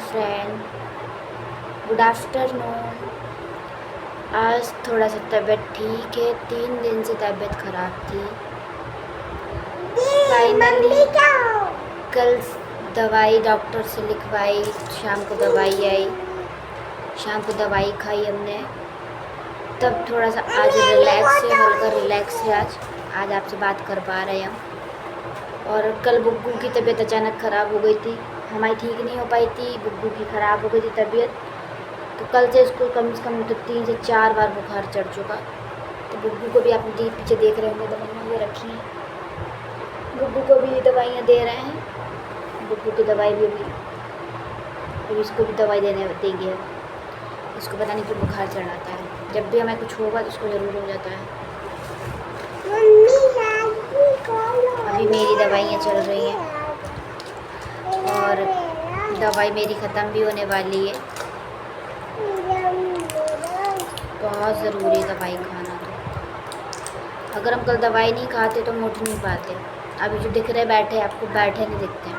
Friend, good afternoon. आज थोड़ा सा तबीयत ठीक है, 3 दिन से तबीयत ख़राब थी। फाइनली कल दवाई डॉक्टर से लिखवाई, शाम को दवाई आई, शाम को दवाई खाई हमने, तब थोड़ा सा आज रिलैक्स है, हल्का रिलैक्स है। आज आपसे बात कर पा रहे हैं हम। और कल बुग्गू की तबीयत अचानक ख़राब हो गई थी, हमारी ठीक नहीं हो पाई थी, बुग्गू की ख़राब हो गई थी तबीयत। तो कल से इसको कम से कम तो 3 से 4 बार बुखार चढ़ चुका। तो बुग्गू को भी आप पीछे देख रहे होंगे, दवाइयाँ ये रखी हैं, बुग्गू को भी दवाइयाँ दे रहे हैं। बुग्गू की दवाई भी अभी इसको भी दवाई देंगे। इसको पता नहीं क्यों बुखार चढ़ाता है, जब भी हमें कुछ होगा तो उसको ज़रूर हो जाता है। अभी मेरी दवाइयाँ चल रही हैं और दवाई मेरी ख़त्म भी होने वाली है। बहुत ज़रूरी है दवाई खाना। तो अगर हम कल दवाई नहीं खाते तो हम उठ नहीं पाते। अभी जो दिख रहे बैठे, आपको बैठे नहीं दिखते हैं।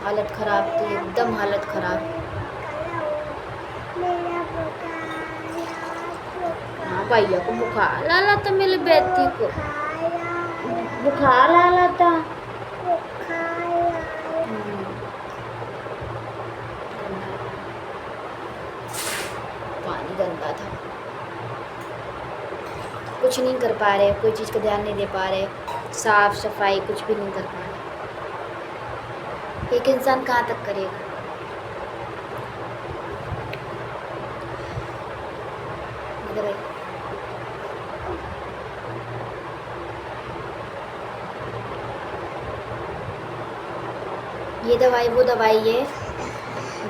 हालत ख़राब थी, एकदम हालत ख़राब। हाँ, भैया को बुखार लाला था, मेरे बेटी को बुखार लाला था। पानी गंदा था, कुछ नहीं कर पा रहे, कोई चीज़ का ध्यान नहीं दे पा रहे, साफ सफाई कुछ भी नहीं कर पा रहे। एक इंसान कहाँ तक करेगा। ये दवाई वो दवाई है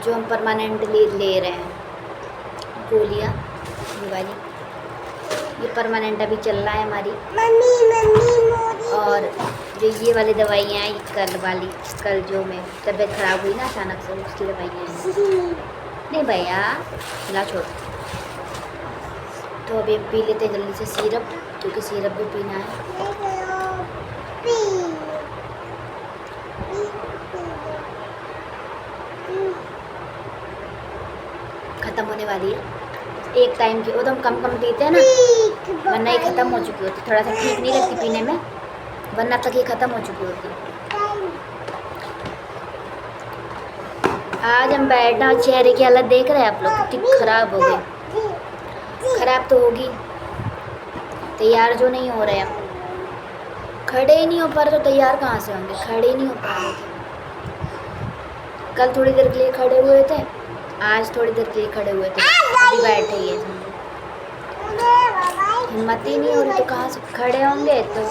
जो हम परमानेंटली ले रहे हैं, गोलियाँ ये वाली, ये परमानेंट अभी चल रहा है हमारी। और जो ये वाली दवाइयाँ हैं, कल वाली, कल जो मैं तबीयत ख़राब हुई ना अचानक से, उसकी दवाइयाँ हैं। नहीं भैया ला छोड़। तो अभी हम पी लेते हैं जल्दी से सिरप, क्योंकि सिरप भी पीना है। ख़त्म होने वाली है, एक टाइम की, वो तो हम कम कम पीते हैं ना, वरना ये ख़त्म हो चुकी होती। थोड़ा सा ठीक नहीं लगती पीने में, वरना तक ये ख़त्म हो चुकी होती। आज हम बैठा, चेहरे की हालत देख रहे हैं आप लोग, कितनी ख़राब हो गई। ख़राब तो होगी, तैयार जो नहीं हो रहे हैं, खड़े ही नहीं हो पा रहे तो तैयार कहाँ से होंगे, खड़े ही नहीं हो पा रहे थे। कल थोड़ी देर के लिए खड़े हुए थे, आज थोड़ी देर के लिए खड़े हुए थे, अभी बैठे ही है। हिम्मत ही नहीं हो रही तो कहाँ से खड़े होंगे। तो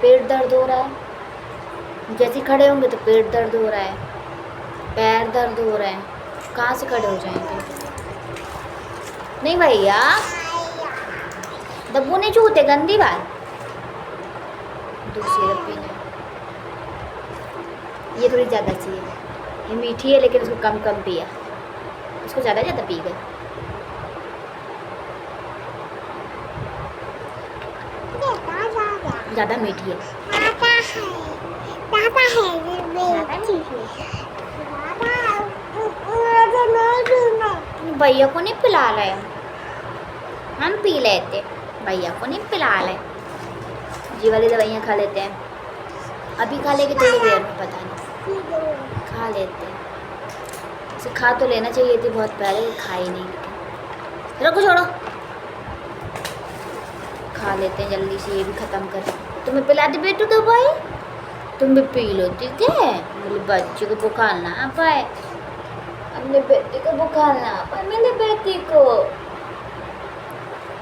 पेट दर्द हो रहा है, जैसे खड़े होंगे तो पेट दर्द हो रहा है, पैर दर्द हो रहे हैं, कहाँ से खड़े हो जाएंगे। नहीं भैया, दब्बू ने जूते गंदी बात। दूसरी रब पीना, ये थोड़ी ज़्यादा चाहिए, ये मीठी है लेकिन उसको कम कम पिया, उसको ज़्यादा पी गए। ज़्यादा मीठी है, भैया को नहीं पिला रहे, हम पी लेते, भैया को नहीं पिला रहे। जी वाली दवाइयाँ खा लेते हैं, अभी खा लेंगे थोड़ी देर में, पता नहीं खा लेते हैं। इसे खा तो लेना चाहिए थी बहुत पहले, खा ही नहीं, रखो छोड़ो, खा लेते हैं जल्दी से, ये भी ख़त्म कर। तुम्हें पिला दी बेटू दवाई, तुम भी पी लो ठीक है। मेरे बच्चे को बुखार ना आ पाए, अपने बेटे को बुखार ना आ पाए, मेरे बेटी को,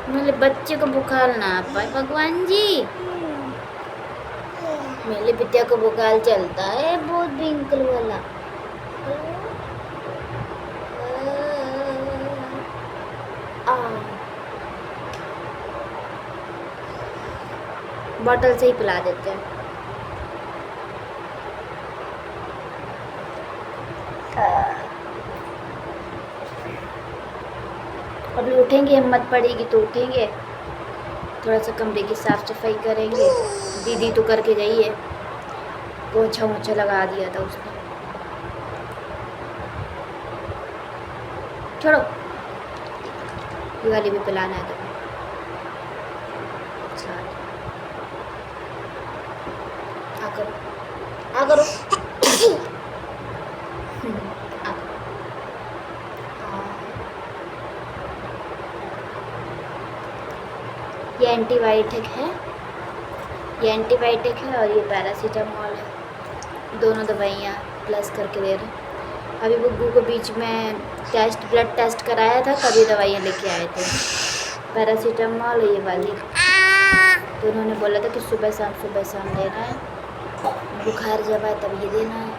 मेरे बच्चे को बुखार ना आ पाए भगवान जी। मेरे बिटिया को बुखार चलता है बहुत भयंकर वाला। बॉटल से ही पिला देते हैं। अभी उठेंगे, हिम्मत पड़ेगी तो उठेंगे, थोड़ा सा कमरे की साफ़ सफाई करेंगे। दीदी तो करके गई है, पोछा वोछा लगा दिया था उसने। छोड़ो, ये वाली भी पिलाना है तुम्हें। आ करो, आ करो। ये एंटीबायोटिक है, ये एंटीबायोटिक है और ये पैरासीटामोल है। दोनों दवाइयाँ प्लस करके दे रहे हैं। अभी बुग्गू को बीच में ब्लड टेस्ट कराया था, तभी दवाइयाँ लेके आए थे। पैरासीटामोल ये वाली, तो उन्होंने बोला था कि सुबह शाम लेना है, बुखार जब आए तब ये देना है।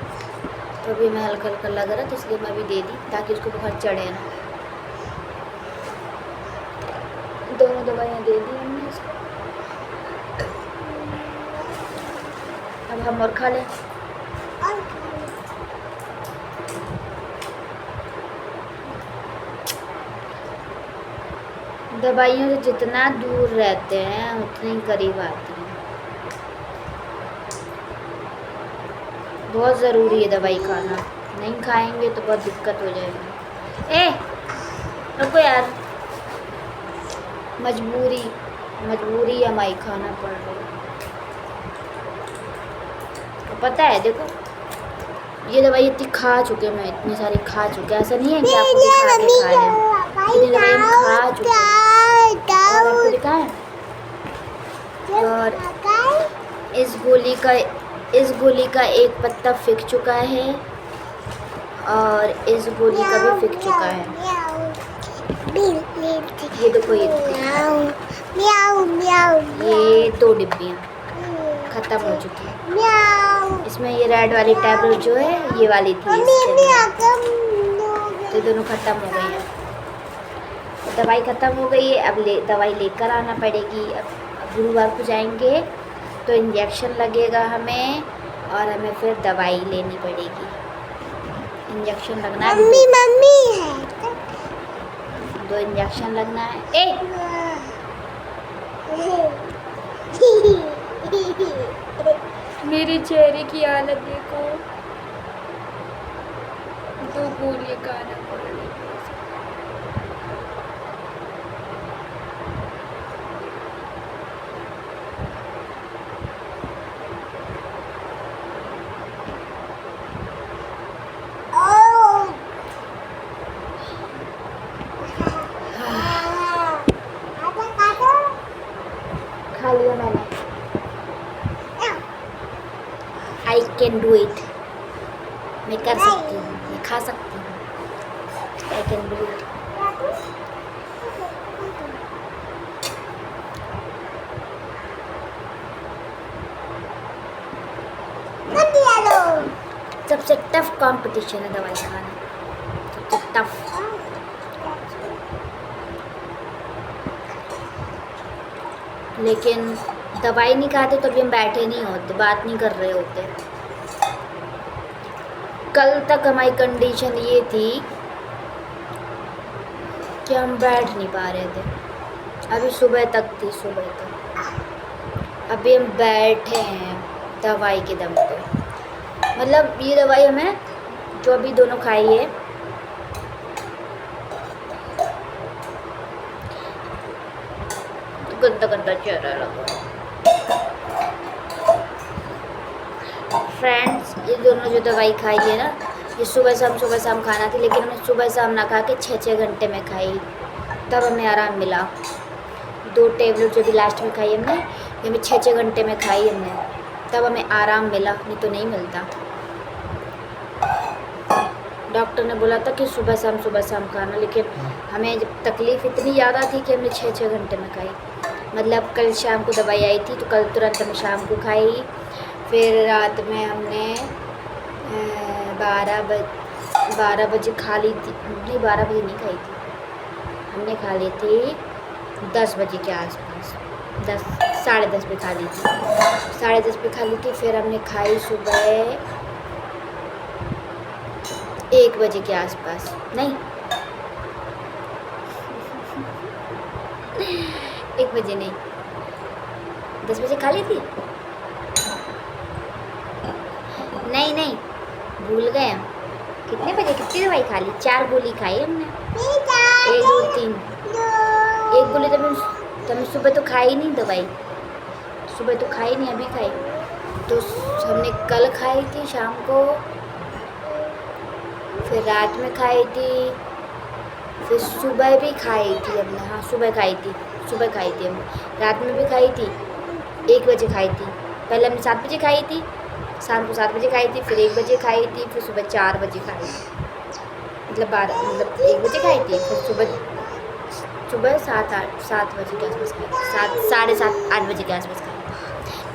तो अभी मैं हल्का हल्का लग रहा था, इसलिए मैं अभी दे दी ताकि उसको बुखार चढ़े ना। दोनों दवाइयाँ दे दी हमने इसको। अब हम और खा लें। दवाइयों से जितना दूर रहते हैं उतने ही करीब आते हैं। बहुत ज़रूरी है दवाई खाना, नहीं खाएंगे तो बहुत दिक्कत हो जाएगी। रुको यार, मजबूरी हमारी खाना पड़ रहा है। तो पता है, देखो ये दवाई इतनी खा चुके मैं, इतनी सारी खा चुके, ऐसा नहीं है कि आपको दिखा के खा रहे हैं, इतनी दवाई हम खा चुके हैं और आपको दिखाएं। और इस गोली का एक पत्ता फिक चुका है और इस गोली का भी फिक चुका है। ये देखो, ये 2 डिब्बियाँ ख़त्म हो चुकी है। इसमें ये रेड वाली टैबलेट जो है ये वाली थी, तो दोनों ख़त्म हो गई है। तो दवाई ख़त्म हो गई है, अब दवाई लेकर आना पड़ेगी। अब गुरुवार को जाएंगे तो इंजेक्शन लगेगा हमें और हमें फिर दवाई लेनी पड़ेगी। इंजेक्शन लगना है, मम्मी है 2 इंजेक्शन लगना है। मेरे चेहरे की हालत देखो, 2 गोलियां खाना पड़ रही है। खा लिया मैंने। आई कैन डू इट, मैं कर सकती हूँ, मैं खा सकती हूँ। I can do it. सबसे टफ कंपटीशन है दवाई खाना, सबसे टफ। लेकिन दवाई नहीं खाते तो अभी हम बैठे नहीं होते, बात नहीं कर रहे होते। कल तक हमारी कंडीशन ये थी कि हम बैठ नहीं पा रहे थे, अभी सुबह तक थी, सुबह तक। अभी हम बैठे हैं दवाई के दम पे। मतलब ये दवाई हमें जो अभी दोनों खाई है, गंदा गंदा चेहरा लगा। फ्रेंड्स, ये दोनों जो दवाई खाई है ना, ये सुबह शाम खाना थी, लेकिन हमने सुबह शाम ना खा के 6-6 घंटे में खाई, तब हमें आराम मिला। 2 टेबलेट जो भी लास्ट में खाई हमने, ये हमें 6-6 घंटे में खाई हमने, तब हमें आराम मिला, नहीं तो नहीं मिलता। डॉक्टर ने बोला था कि सुबह शाम खाना, लेकिन हमें जब तकलीफ़ इतनी ज़्यादा थी कि हमने 6-6 घंटे में खाई। मतलब कल शाम को दवाई आई थी तो कल तुरंत हमने शाम को खाई, फिर रात में हमने 12 बजे खा ली थी। नहीं, 12 बजे नहीं खाई थी, हमने खा ली थी 10 बजे के आसपास, 10 साढ़े 10 पे खा ली थी, 10:30 पे खा ली थी। फिर हमने खाई सुबह 1 बजे के आसपास, नहीं 1 बजे नहीं, 10 बजे खा ली थी। नहीं भूल गए हम, कितने बजे कितनी दवाई खा ली, 4 गोली खाई हमने। 1 2 3 एक गोली तब सुबह तो खाई नहीं दवाई, सुबह तो खाई नहीं, अभी खाई। तो हमने कल खाई थी शाम को, फिर रात में खाई थी, फिर सुबह भी खाई थी हमने। हाँ सुबह खाई थी, सुबह खाई थी हमने, रात में भी खाई थी, 1 बजे खाई थी। पहले हमने 7 बजे खाई थी, शाम को 7 बजे खाई थी, फिर 1 बजे खाई थी, फिर सुबह 4 बजे खाई थी, मतलब 1 बजे खाई थी, फिर सुबह 7 बजे के आसपास खाई थी, 7 साढ़े 7 8 बजे के आसपास खाई थी।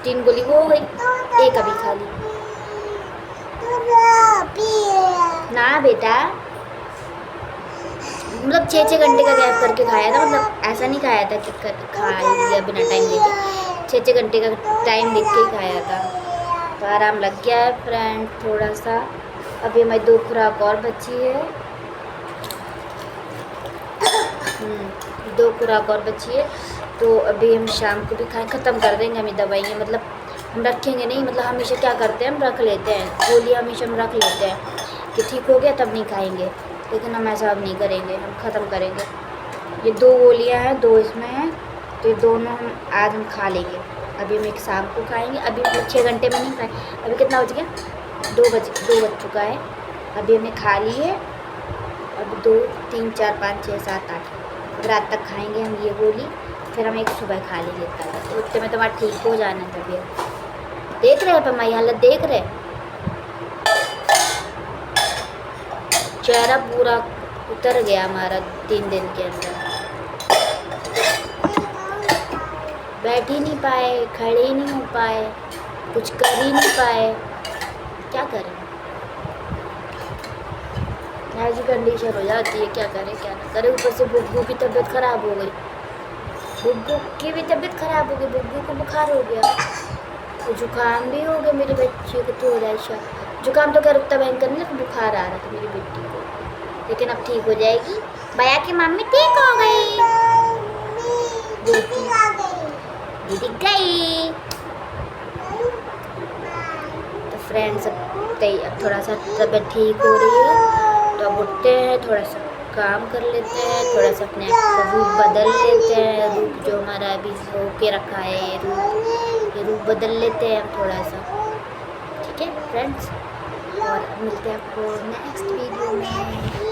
3 गोली वो हो गई, 1 अभी खा ली ना बेटा, मतलब 6-6 घंटे का गैप करके खाया था, मतलब ऐसा नहीं खाया था कि खा लिया बिना टाइम देखे, 6-6 घंटे का टाइम देख के ही खाया था। तो आराम लग गया है फ्रेंड थोड़ा सा। अभी हमारी 2 खुराक और बची है, 2 खुराक और बची है। तो अभी हम शाम को भी खाएं, ख़त्म कर देंगे हम दवाइयाँ, मतलब हम रखेंगे नहीं, मतलब हमेशा क्या करते हैं हम रख लेते हैं गोलियाँ, हमेशा हम रख लेते हैं कि ठीक हो गया तब नहीं खाएंगे, लेकिन हम ऐसा अब नहीं करेंगे, हम ख़त्म करेंगे। ये 2 गोलियाँ हैं, 2 इसमें हैं, तो ये दोनों हम खा लेंगे। अभी हम एक शाम को खाएंगे, अभी हम 6 घंटे में नहीं खाएं। अभी कितना बज गया, 2 बज चुका है। अभी हमने खा ली है, अब 2 3 4 5 6 7 8 रात तक खाएंगे हम ये गोली, फिर हम एक सुबह खा लेंगे तब, तो उतने में तुम्हारा ठीक हो जाना तबीयत। देख रहे हैं हमारी हालत, देख रहे, चेहरा पूरा उतर गया हमारा 3 दिन के अंदर, बैठ ही नहीं पाए, खड़े ही नहीं हो पाए, कुछ कर ही नहीं पाए, क्या करें, ऐसी कंडीशन हो जाती है, क्या करें क्या ना करें। ऊपर से बुग्गू की तबीयत ख़राब हो गई, बुग्गू की भी तबीयत ख़राब हो गई, बुग्गू को बुखार हो गया, तो जुकाम भी हो गया मेरे बच्चे को, तो हो रहा है जुकाम तो खैर उतना भयंकर नहीं, तो बुखार आ रहा था मेरी बेटी को, लेकिन अब ठीक हो जाएगी। भैया की मम्मी ठीक हो गई, दीदी गई। तो फ्रेंड्स अब थोड़ा सा तबीयत ठीक हो रही है, तो अब उठते हैं, थोड़ा सा काम कर लेते हैं, थोड़ा सा अपने आप का रूप बदल लेते हैं, रूप जो हमारा अभी हो के रखा है ये रूप बदल लेते हैं हम थोड़ा सा, ठीक है फ्रेंड्स। और मिलते हैं आपको नेक्स्ट वीडियो में।